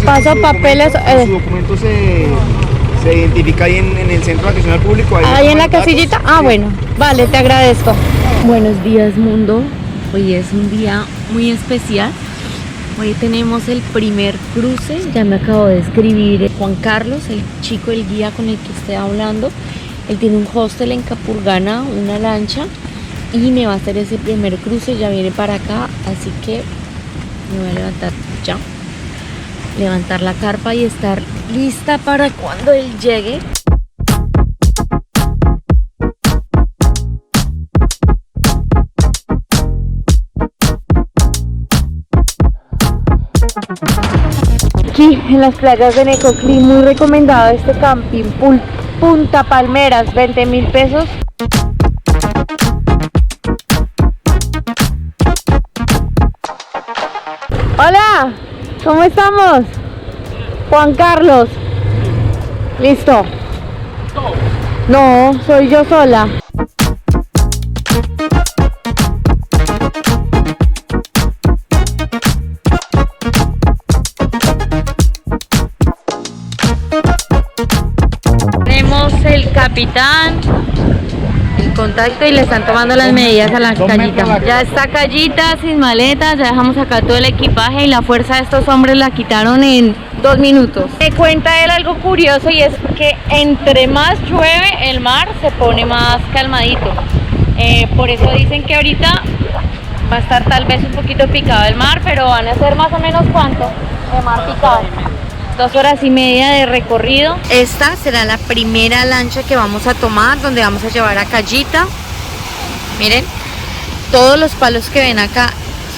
paso papeles. Su documento se identifica ahí en el centro de atención al público. Ahí en la casillita. Ah, bueno, vale, te agradezco. Buenos días, mundo. Hoy es un día muy especial. Hoy tenemos el primer cruce. Ya me acabo de escribir Juan Carlos, el chico, el guía con el que estoy hablando. Él tiene un hostel en Capurganá, una lancha, y me va a hacer ese primer cruce. Ya viene para acá, así que me voy a levantar ya, levantar la carpa y estar lista para cuando él llegue. Aquí en las playas de Necoclí, muy recomendado este camping, Punta Palmeras, 20.000 pesos. Hola, ¿cómo estamos? Juan Carlos. Listo. No, soy yo sola. Tenemos el capitán, el contacto, y le están tomando las medidas a la Callita. Ya está Callita sin maletas, ya dejamos acá todo el equipaje y la fuerza de estos hombres la quitaron en 2 minutos. Me cuenta él algo curioso, y es que entre más llueve el mar se pone más calmadito. Por eso dicen que ahorita va a estar tal vez un poquito picado el mar, pero van a ser más o menos ¿cuánto de mar picado? 2 horas y media de recorrido. Esta será la primera lancha que vamos a tomar, donde vamos a llevar a Callita. Miren, todos los palos que ven acá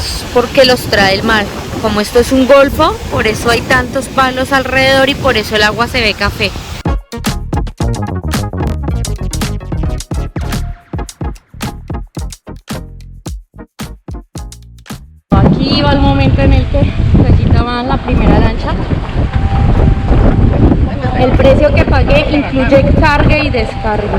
es porque los trae el mar. Como esto es un golfo, por eso hay tantos palos alrededor y por eso el agua se ve café. Aquí va el momento en el que Callita va en la primera lancha. El precio que pagué incluye carga y descarga.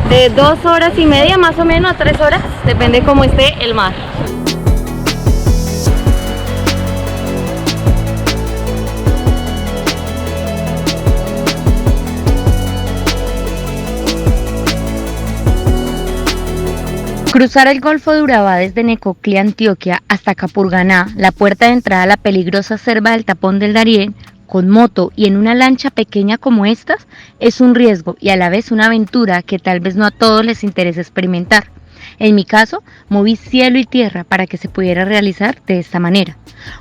De 2 horas y media más o menos a 3 horas, depende cómo esté el mar. Cruzar el Golfo de Urabá desde Necoclí, Antioquia, hasta Capurganá, la puerta de entrada a la peligrosa selva del Tapón del Darién, con moto y en una lancha pequeña como estas, es un riesgo y a la vez una aventura que tal vez no a todos les interese experimentar. En mi caso, moví cielo y tierra para que se pudiera realizar de esta manera.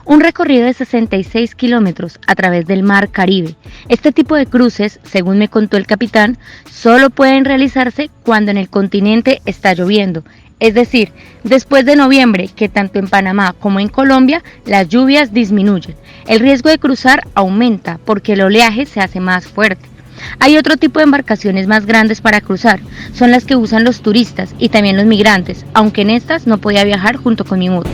Un recorrido de 66 kilómetros a través del mar Caribe. Este tipo de cruces, según me contó el capitán, solo pueden realizarse cuando en el continente está lloviendo. Es decir, después de noviembre, que tanto en Panamá como en Colombia las lluvias disminuyen. El riesgo de cruzar aumenta porque el oleaje se hace más fuerte. Hay otro tipo de embarcaciones más grandes para cruzar, son las que usan los turistas y también los migrantes, aunque en estas no podía viajar junto con mi moto.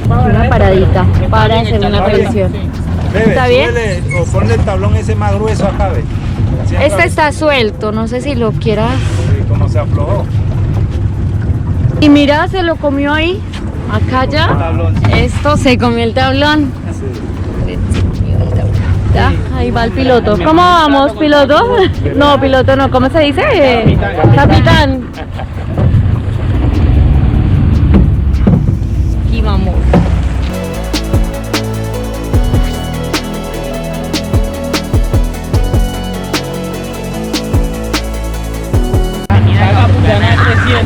Una paradita para hacer una revisión. ¿Está bien? O ponle el tablón ese más grueso acá, ¿ves? Este está suelto, no sé si lo quieras. ¿Cómo se aflojó? Y mira, se lo comió ahí, acá ya. Esto se comió el tablón. Ya, ahí va el piloto. ¿Cómo vamos, piloto? No, piloto no, ¿cómo se dice? Capitán. Aquí vamos.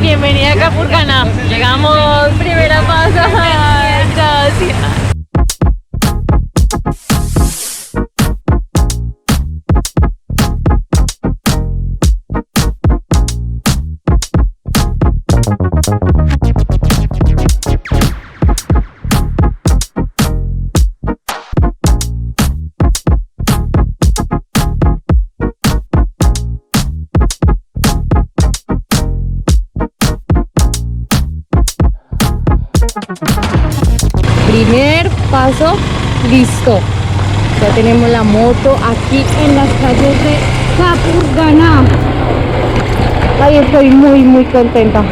Bienvenida a Capurganá. Llegamos, primera pasada. Gracias. paso. Listo. Ya tenemos la moto aquí en las calles de Capurganá. Ay, estoy muy contenta.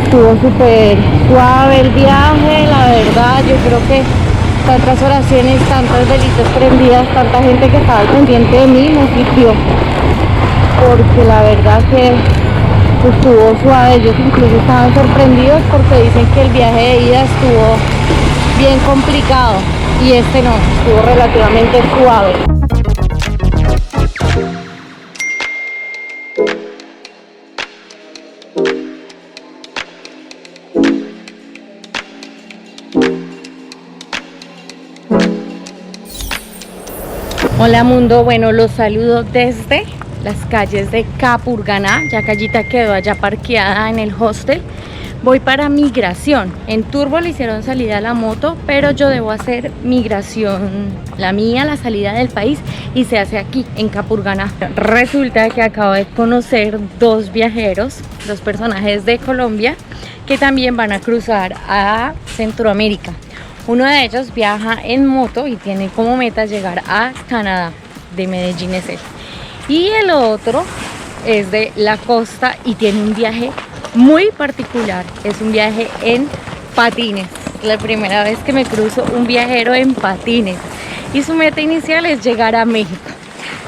Estuvo súper suave el viaje, la verdad. Yo creo que tantas oraciones, tantas velitas prendidas, tanta gente que estaba pendiente de mí me sirvió, porque la verdad que estuvo suave. Ellos incluso estaban sorprendidos porque dicen que el viaje de ida estuvo bien complicado y este no, estuvo relativamente suave. Hola mundo, bueno, los saludo desde las calles de Capurganá. Ya Callita quedó allá parqueada en el hostel. Voy para migración. En Turbo le hicieron salida a la moto, pero yo debo hacer migración, la mía, la salida del país, y se hace aquí en Capurganá. Resulta que acabo de conocer dos viajeros, dos personajes de Colombia que también van a cruzar a Centroamérica. Uno de ellos viaja en moto y tiene como meta llegar a Canadá, de Medellín es él. Y el otro es de la costa y tiene un viaje muy particular. Es un viaje en patines. La primera vez que me cruzo un viajero en patines. Y su meta inicial es llegar a México.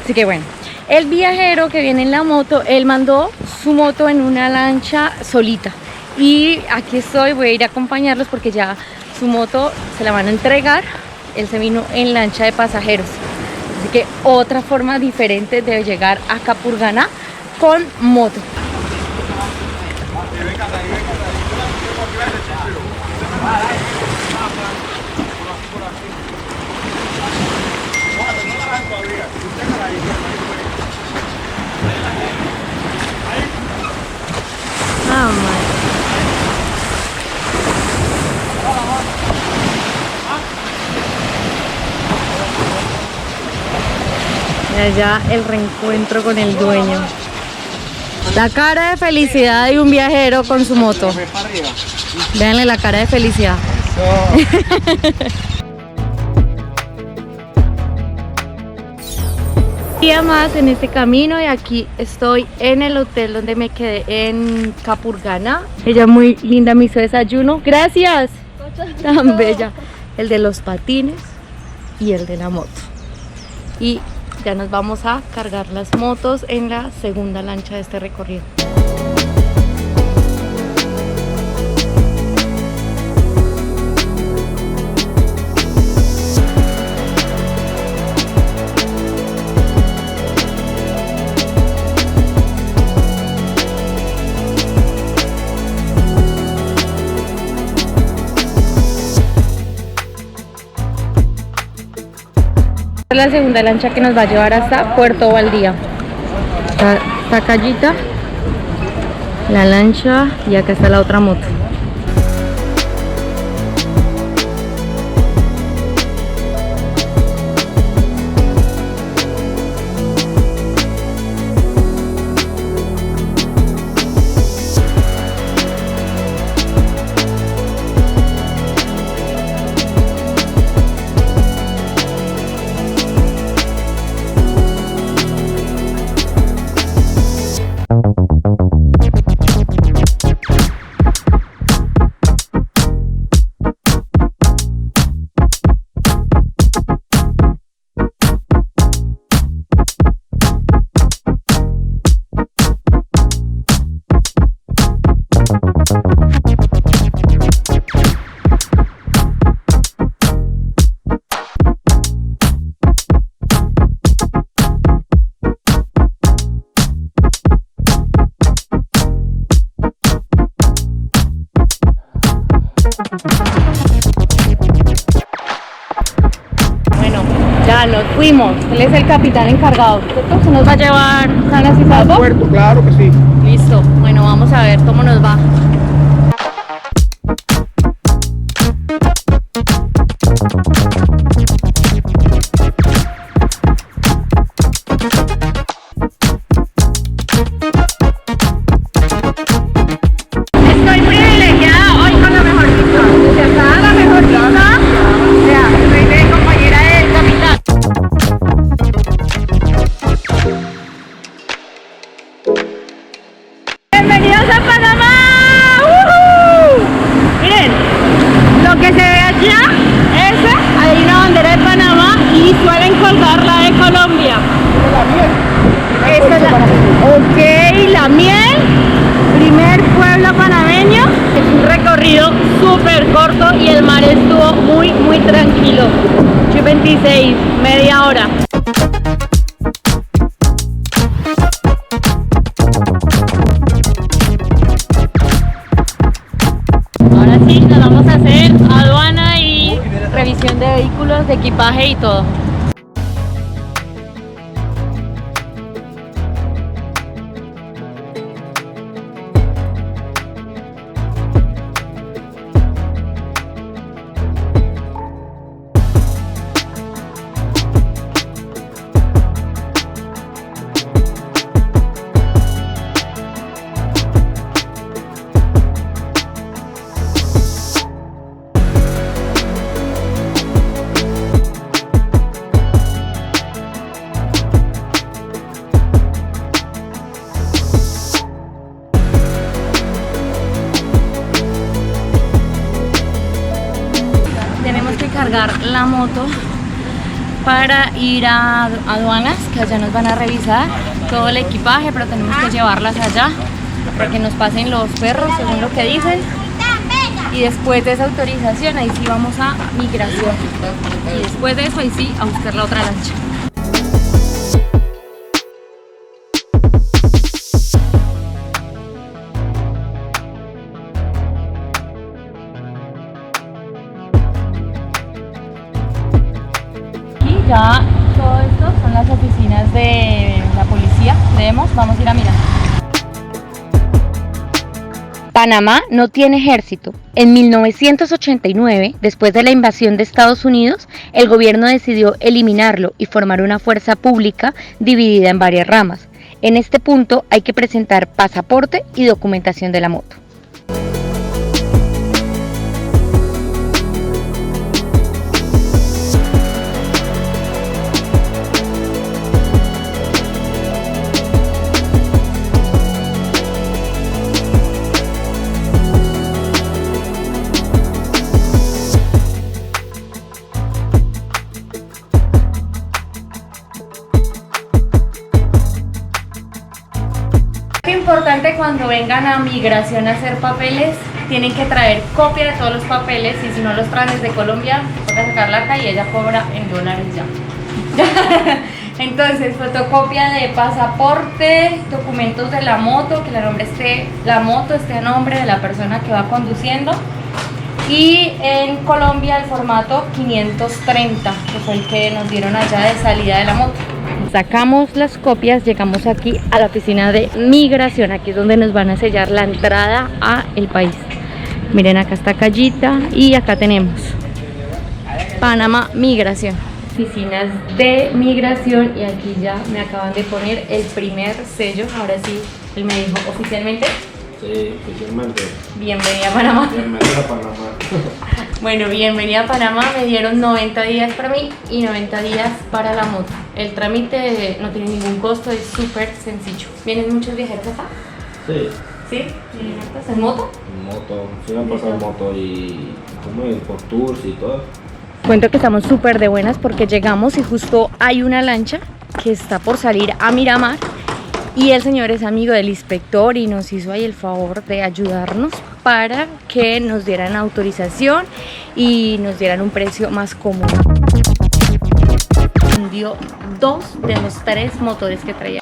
Así que bueno, el viajero que viene en la moto, él mandó su moto en una lancha solita. Y aquí estoy, voy a ir a acompañarlos porque ya su moto se la van a entregar. Él se vino en lancha de pasajeros. Así que otra forma diferente de llegar a Capurganá con moto. Ah, y allá el reencuentro con el dueño. La cara de felicidad de un viajero con su moto. Véanle la cara de felicidad. Día más en este camino y aquí estoy en el hotel donde me quedé en Capurganá. Ella muy linda me hizo desayuno. Gracias. Tan bella. El de los patines y el de la moto. Y ya nos vamos a cargar las motos en la segunda lancha de este recorrido. Es la segunda lancha que nos va a llevar hasta Puerto Valdía. Esta Callita, la lancha, y acá está la otra moto. Bueno, ya nos fuimos. Él es el capitán encargado. ¿Se nos va a llevar sanas y salvo? Al puerto, claro que sí. Listo. Bueno, vamos a ver cómo nos va. Estoy privilegiada hoy con la mejor vista. Desde acá la mejor vista. Vean. allá, hay una bandera de Panamá y suelen colgar la de Colombia. Esa es la... Ok, la miel, primer pueblo panameño. Es un recorrido súper corto y el mar estuvo muy tranquilo. 26, media hora. Ahora sí, nos vamos a hacer aduana y revisión de vehículos, de equipaje y todo. Cargar la moto para ir a aduanas, que allá nos van a revisar todo el equipaje, pero tenemos que llevarlas allá para que nos pasen los perros según lo que dicen, y después de esa autorización ahí sí vamos a migración, y después de eso ahí sí a buscar la otra lancha. Ya todo esto son las oficinas de la policía. Vamos a ir a mirar. Panamá no tiene ejército. En 1989, después de la invasión de Estados Unidos, el gobierno decidió eliminarlo y formar una fuerza pública dividida en varias ramas. En este punto hay que presentar pasaporte y documentación de la moto. Importante cuando vengan a migración a hacer papeles, tienen que traer copia de todos los papeles, y si no los traen desde Colombia, toca sacarla acá y ella cobra en dólares ya. Entonces, fotocopia de pasaporte, documentos de la moto, que la moto esté a nombre de la persona que va conduciendo, y en Colombia el formato 530, que fue el que nos dieron allá de salida de la moto. Sacamos las copias, llegamos aquí a la oficina de migración, aquí es donde nos van a sellar la entrada a el país. Miren, acá está Callita y acá tenemos Panamá Migración, oficinas de migración, y aquí ya me acaban de poner el primer sello. Ahora sí, él me dijo oficialmente. Sí, oficialmente. Bienvenida a Panamá. Bienvenida a Panamá. Bueno, bienvenida a Panamá. Me dieron 90 días para mí y 90 días para la moto. El trámite no tiene ningún costo, es súper sencillo. ¿Vienen muchos viajeros acá? Sí. ¿Sí? ¿En moto? En moto, sí me han pasado en moto y como por tours y todo. Cuento que estamos súper de buenas porque llegamos y justo hay una lancha que está por salir a Miramar, y el señor es amigo del inspector y nos hizo ahí el favor de ayudarnos para que nos dieran autorización y nos dieran un precio más cómodo. Vendió 2 de los 3 motores que traía.